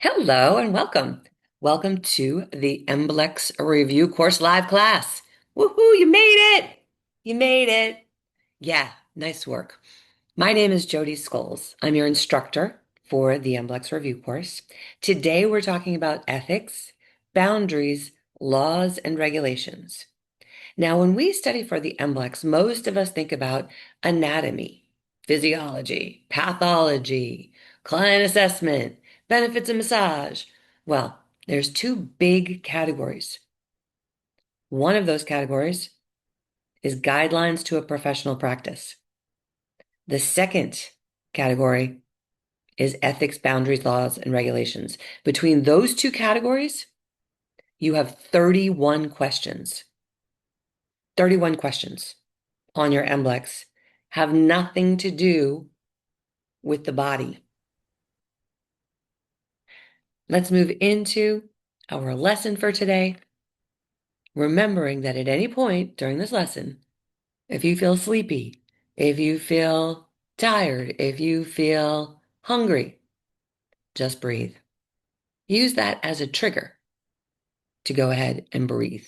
Hello and welcome. Welcome to the MBLEx review course live class. Woohoo, you made it! You made it. Yeah, nice work. My name is Jodi Scholes. I'm your instructor for the MBLEx review course. Today we're talking about ethics, boundaries, laws, and regulations. Now, when we study for the MBLEx, most of us think about anatomy, physiology, pathology, client assessment, benefits of massage. Well, there's two big categories. One of those categories is guidelines to a professional practice. The second category is ethics, boundaries, laws, and regulations. Between those two categories, you have 31 questions. 31 questions on your MBLEx have nothing to do with the body. Let's move into our lesson for today, remembering that at any point during this lesson, if you feel sleepy, if you feel tired, if you feel hungry, just breathe. Use that as a trigger to go ahead and breathe.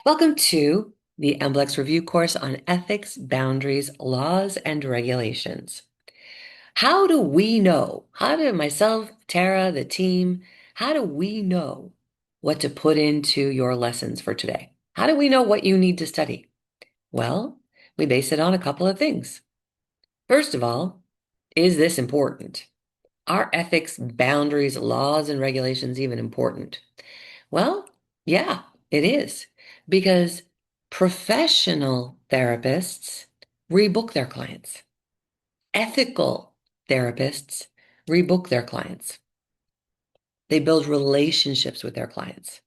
Welcome to the MBLEx review course on ethics, boundaries, laws, and regulations. How do we know? How do myself, Tara, the team, how do we know what to put into your lessons for today? How do we know what you need to study? Well, we base it on a couple of things. First of all, is this important? Are ethics, boundaries, laws, and regulations even important? Well, yeah, it is. Because professional therapists rebook their clients. Ethical therapists rebook their clients. They build relationships with their clients.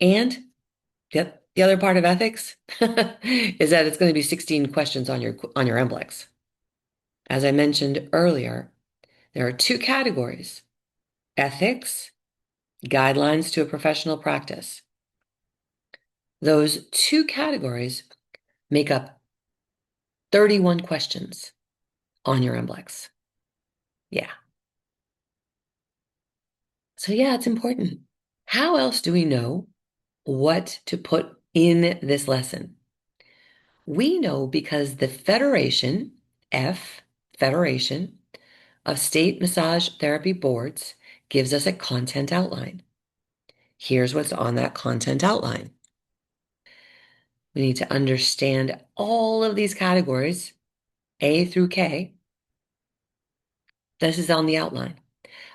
And the other part of ethics is that it's going to be 16 questions on your MBLEx. As I mentioned earlier, there are two categories: ethics, guidelines to a professional practice. Those two categories make up 31 questions on your MBLEx. Yeah. So yeah, it's important. How else do we know what to put in this lesson? We know because the Federation of State Massage Therapy Boards gives us a content outline. Here's what's on that content outline. We need to understand all of these categories, A through K. This is on the outline.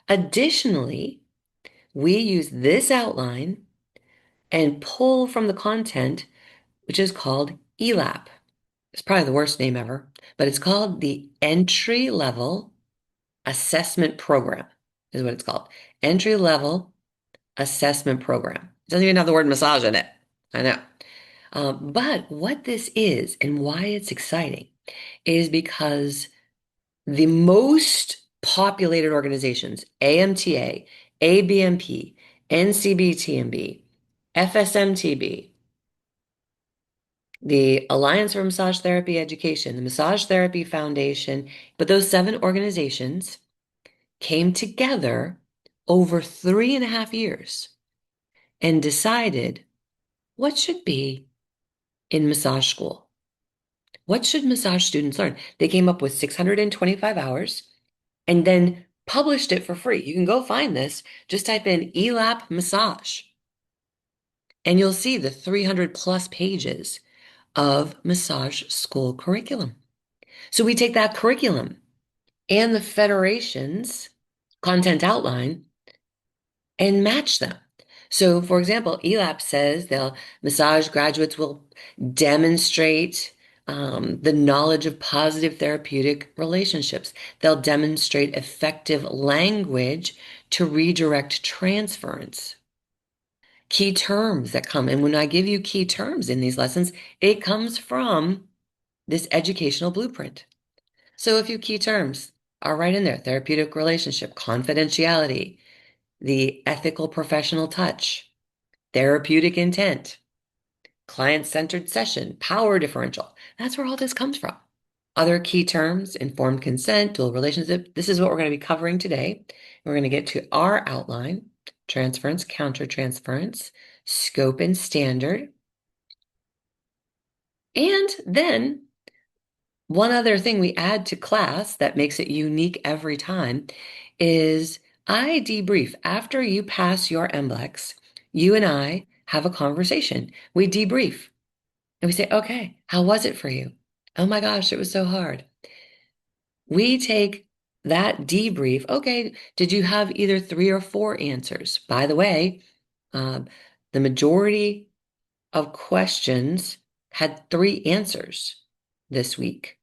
Additionally, we use this outline and pull from the content, which is called ELAP. It's probably the worst name ever, but it's called the Entry Level Assessment Program, is what it's called. Entry Level Assessment Program. It doesn't even have the word massage in it. I know. But what this is and why it's exciting is because the most populated organizations, AMTA, ABMP, NCBTMB, FSMTB, the Alliance for Massage Therapy Education, the Massage Therapy Foundation, but those 7 organizations came together over 3.5 years and decided what should be in massage school. What should massage students learn? They came up with 625 hours and then published it for free. You can go find this. Just type in ELAP massage and you'll see the 300 plus pages of massage school curriculum. So we take that curriculum and the federation's content outline and match them. So, for example, ELAP says they'll massage graduates will demonstrate the knowledge of positive therapeutic relationships. They'll demonstrate effective language to redirect transference. Key terms that come, and when I give you key terms in these lessons, it comes from this educational blueprint. So a few key terms are right in there: therapeutic relationship, confidentiality, the ethical professional touch, therapeutic intent, client-centered session, power differential. That's where all this comes from. Other key terms, informed consent, dual relationship. This is what we're going to be covering today. We're going to get to our outline, transference, countertransference, scope and standard. And then one other thing we add to class that makes it unique every time is I debrief. After you pass your MBLEx, you and I have a conversation. We debrief and we say, okay, how was it for you? Oh my gosh, it was so hard. We take that debrief. Okay, did you have either 3 or 4 answers? By the way, the majority of questions had 3 answers this week.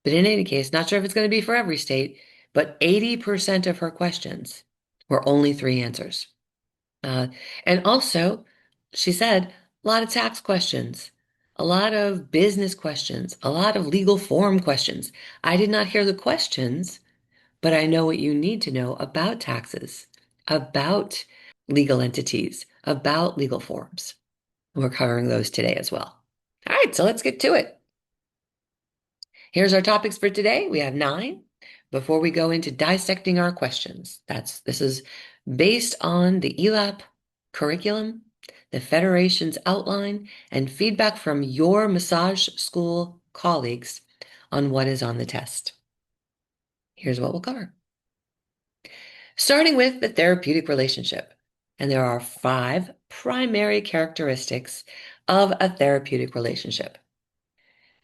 But in any case, not sure if it's going to be for every state, but 80% of her questions were only 3 answers. Uh, and also, she said a lot of tax questions, a lot of business questions, a lot of legal form questions. I did not hear the questions, but I know what you need to know about taxes, about legal entities, about legal forms. We're covering those today as well. All right, so let's get to it. Here's our topics for today. We have 9. Before we go into dissecting our questions, this is based on the ELAP curriculum, the Federation's outline, and feedback from your massage school colleagues on what is on the test. Here's what we'll cover. Starting with the therapeutic relationship. And there are 5 primary characteristics of a therapeutic relationship.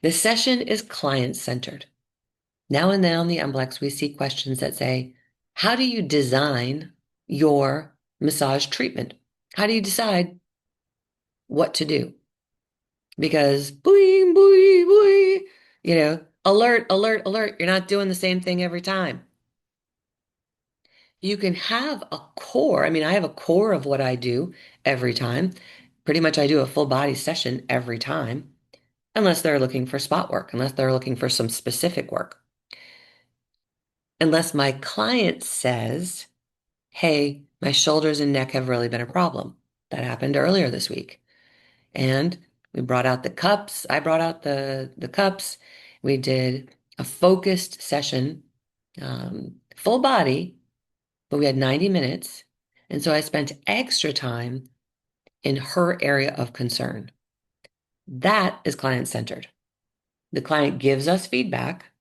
The session is client-centered. Now and then on the MBLEx, we see questions that say, how do you design your massage treatment? How do you decide what to do? Because boing, boing, boing, alert, alert, alert. You're not doing the same thing every time. You can have a core. I mean, I have a core of what I do every time. Pretty much I do a full body session every time, unless they're looking for spot work, unless they're looking for some specific work. Unless my client says, hey, my shoulders and neck have really been a problem. That happened earlier this week. And we brought out the cups. I brought out the cups. We did a focused session, full body, but we had 90 minutes. And so I spent extra time in her area of concern. That is client-centered. The client gives us feedback,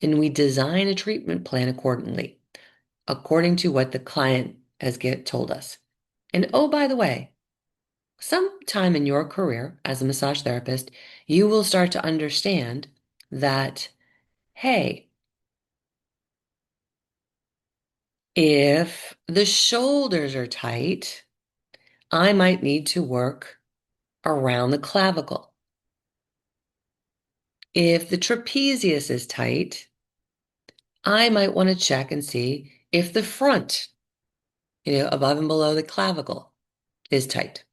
and we design a treatment plan according to what the client has told us. And oh, by the way, sometime in your career as a massage therapist, you will start to understand that, hey, if the shoulders are tight, I might need to work around the clavicle. If the trapezius is tight, I might want to check and see if the front, above and below the clavicle, is tight.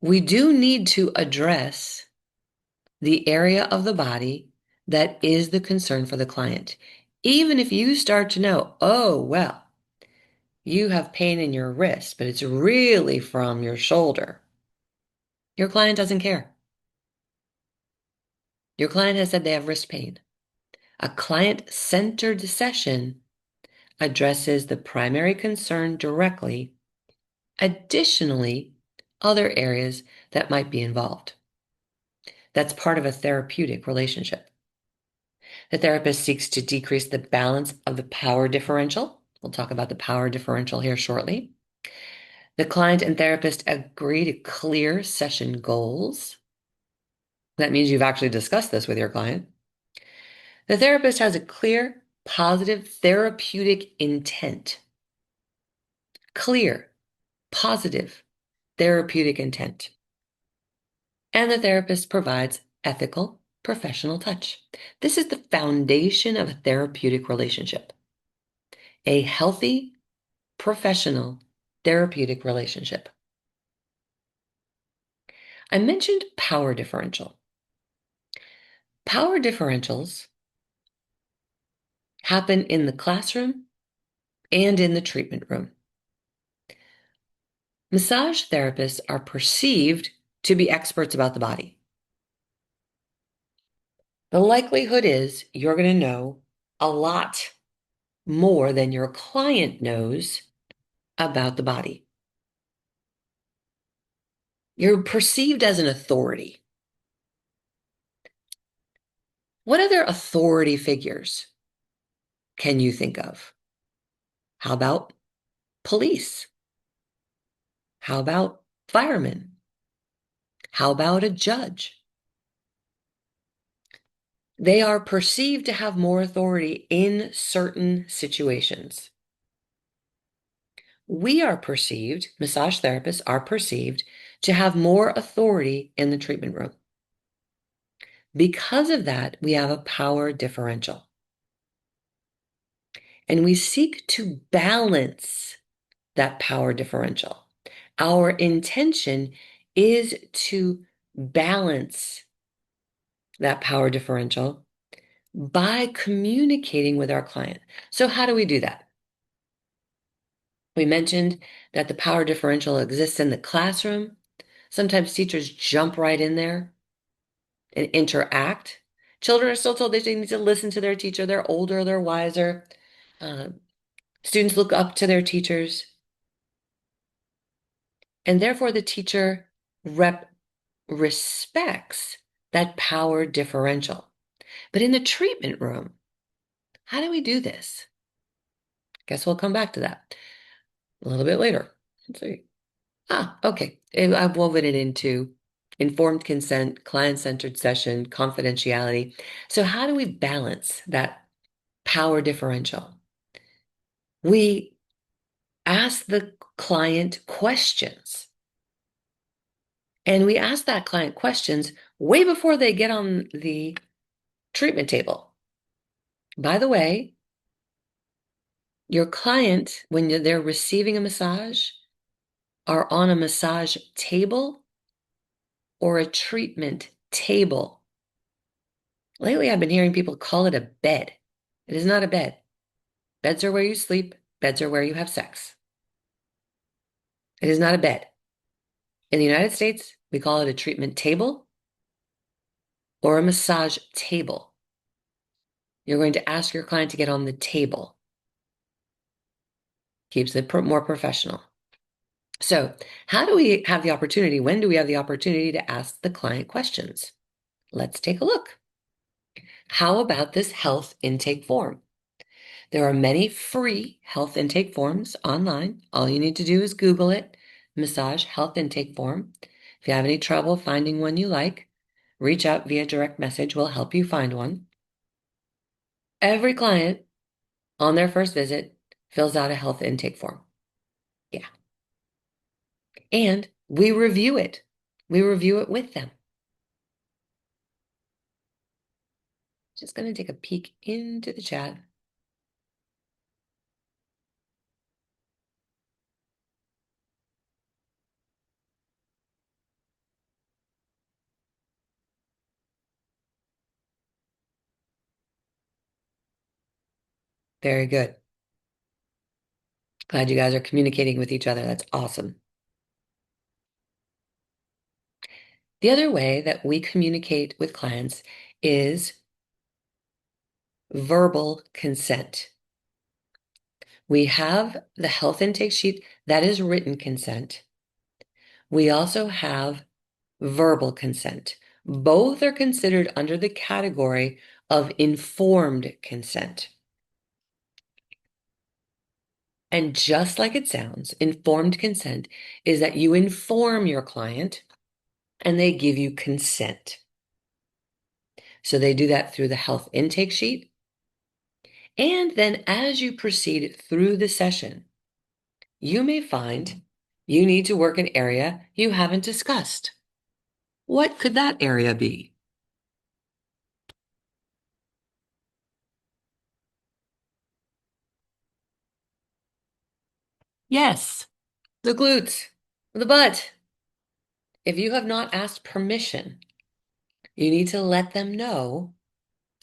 We do need to address the area of the body that is the concern for the client. Even if you start to know, oh, well, you have pain in your wrist, but it's really from your shoulder. Your client doesn't care. Your client has said they have wrist pain. A client-centered session addresses the primary concern directly. Additionally, other areas that might be involved. That's part of a therapeutic relationship. The therapist seeks to decrease the balance of the power differential. We'll talk about the power differential here shortly. The client and therapist agree to clear session goals. That means you've actually discussed this with your client. The therapist has a clear, positive therapeutic intent. Clear, positive therapeutic intent. And the therapist provides ethical, professional touch. This is the foundation of a therapeutic relationship. A healthy, professional, therapeutic relationship. I mentioned power differential. Power differentials happen in the classroom and in the treatment room. Massage therapists are perceived to be experts about the body. the likelihood is you're going to know a lot more than your client knows about the body. You're perceived as an authority. What other authority figures can you think of? How about police? How about firemen? How about a judge? They are perceived to have more authority in certain situations. We are perceived, massage therapists are perceived to have more authority in the treatment room. Because of that, we have a power differential. And we seek to balance that power differential. Our intention is to balance that power differential by communicating with our client. So how do we do that? We mentioned that the power differential exists in the classroom. Sometimes teachers jump right in there and interact. Children are still told they need to listen to their teacher. They're older, they're wiser. Uh, Students look up to their teachers. And therefore, the teacher respects that power differential. But in the treatment room, how do we do this? Guess we'll come back to that a little bit later. Let's see. Okay. I've woven it into informed consent, client-centered session, confidentiality. So how do we balance that power differential? We ask the client questions. And we ask that client questions way before they get on the treatment table. By the way, your client, when they're receiving a massage, are on a massage table or a treatment table. Lately, I've been hearing people call it a bed. It is not a bed. Beds are where you sleep. Beds are where you have sex. It is not a bed. In the United States, we call it a treatment table or a massage table. You're going to ask your client to get on the table. Keeps it more professional. So, how do we have the opportunity? When do we have the opportunity to ask the client questions? Let's take a look. How about this health intake form? There are many free health intake forms online. All you need to do is Google it, massage health intake form. If you have any trouble finding one you like, reach out via direct message. We'll help you find one. Every client on their first visit fills out a health intake form. Yeah. And we review it. We review it with them. Just going to take a peek into the chat. Very good. Glad you guys are communicating with each other. That's awesome. The other way that we communicate with clients is verbal consent. We have the health intake sheet that is written consent. We also have verbal consent. Both are considered under the category of informed consent. And just like it sounds, informed consent is that you inform your client and they give you consent. So they do that through the health intake sheet. And then as you proceed through the session, you may find you need to work an area you haven't discussed. What could that area be? Yes, the glutes, the butt. If you have not asked permission, you need to let them know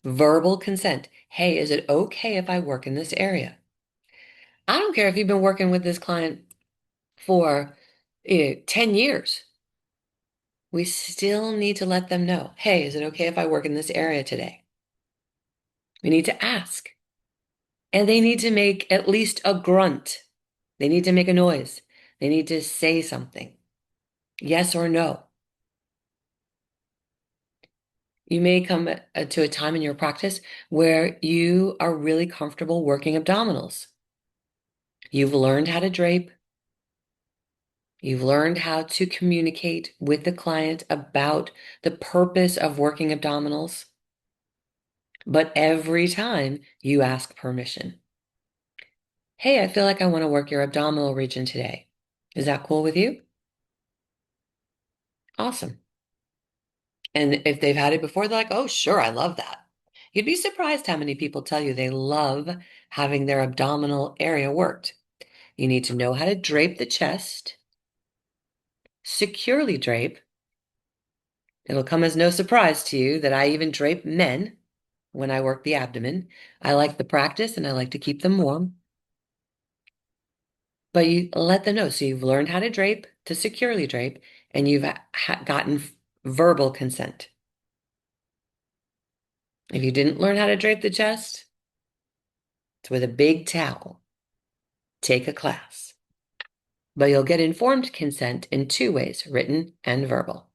verbal consent. Hey, is it okay if I work in this area? I don't care if you've been working with this client for 10 years. we still need to let them know, hey, is it okay if I work in this area today? We need to ask. And they need to make at least a grunt. They need to make a noise. They need to say something. Yes or no. You may come to a time in your practice where you are really comfortable working abdominals. You've learned how to drape. You've learned how to communicate with the client about the purpose of working abdominals. But every time you ask permission, hey, I feel like I want to work your abdominal region today. Is that cool with you? Awesome. And if they've had it before, they're like, oh, sure, I love that. You'd be surprised how many people tell you they love having their abdominal area worked. You need to know how to drape the chest, securely drape. It'll come as no surprise to you that I even drape men when I work the abdomen. I like the practice and I like to keep them warm. But you let them know. So you've learned how to drape, to securely drape, and you've gotten verbal consent. If you didn't learn how to drape the chest, it's with a big towel. Take a class. But you'll get informed consent in two ways, written and verbal.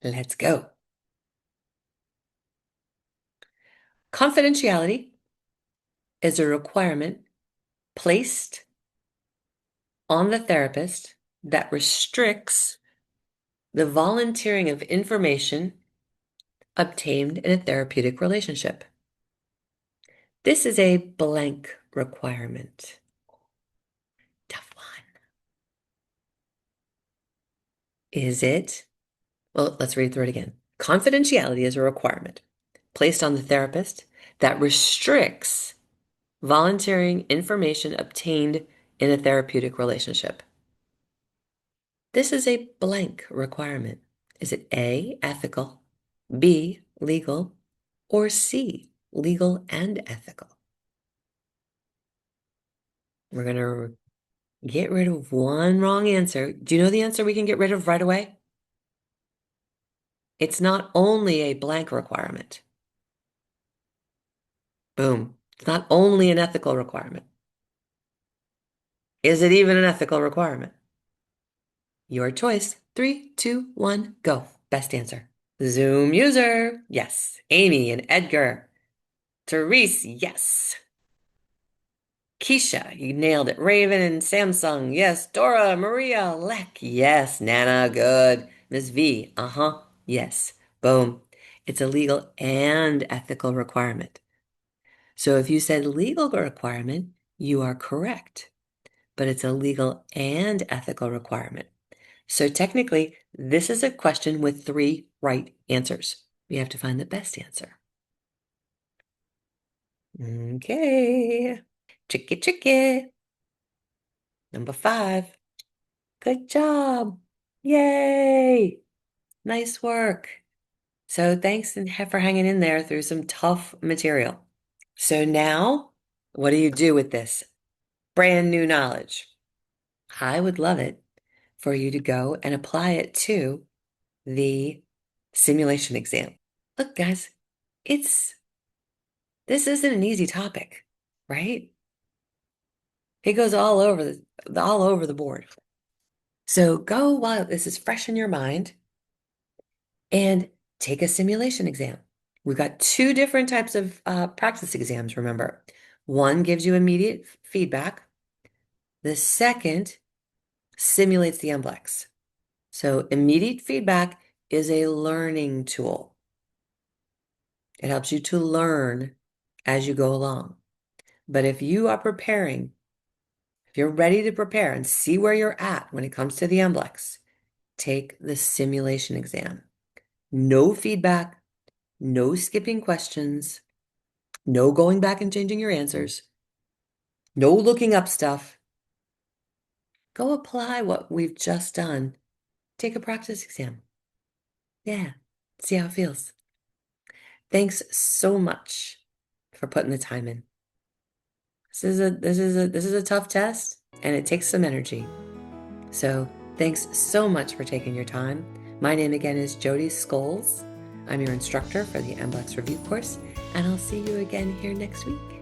Let's go. Confidentiality is a requirement placed on the therapist that restricts the volunteering of information obtained in a therapeutic relationship. This is a blank requirement. Tough one. Is it? Well, let's read through it again. Confidentiality is a requirement placed on the therapist that restricts volunteering information obtained in a therapeutic relationship. This is a blank requirement. Is it A, ethical, B, legal, or C, legal and ethical? We're going to get rid of one wrong answer. Do you know the answer we can get rid of right away? It's not only a blank requirement. Boom. It's not only an ethical requirement. Is it even an ethical requirement? Your choice. 3, 2, 1, go. Best answer. Zoom user. Yes. Amy and Edgar. Therese. Yes. Keisha, you nailed it. Raven and Samsung. Yes. Dora, Maria, Lek. Yes. Nana, good. Miss V. Uh-huh. Yes. Boom. It's a legal and ethical requirement. So if you said legal requirement, you are correct. But it's a legal and ethical requirement. So technically, this is a question with 3 right answers. We have to find the best answer. Okay. Tricky, tricky. Number 5. Good job. Yay. Nice work. So thanks for hanging in there through some tough material. So now, what do you do with this brand new knowledge? I would love it for you to go and apply it to the simulation exam. Look, guys, this isn't an easy topic, right? It goes all over the board. So go while this is fresh in your mind and take a simulation exam. We've got 2 different types of practice exams, remember. One gives you immediate feedback. The second simulates the MBLEx. So immediate feedback is a learning tool. It helps you to learn as you go along. But if you are preparing, if you're ready to prepare and see where you're at when it comes to the MBLEx, take the simulation exam. No feedback, no skipping questions, no going back and changing your answers, no looking up stuff. Go apply what we've just done. Take a practice exam. Yeah, see how it feels. Thanks so much for putting the time in. This is a tough test and it takes some energy. So Thanks so much for taking your time. My name again is Jodi Scholes. I'm your instructor for the MBLEx review course, and I'll see you again here next week.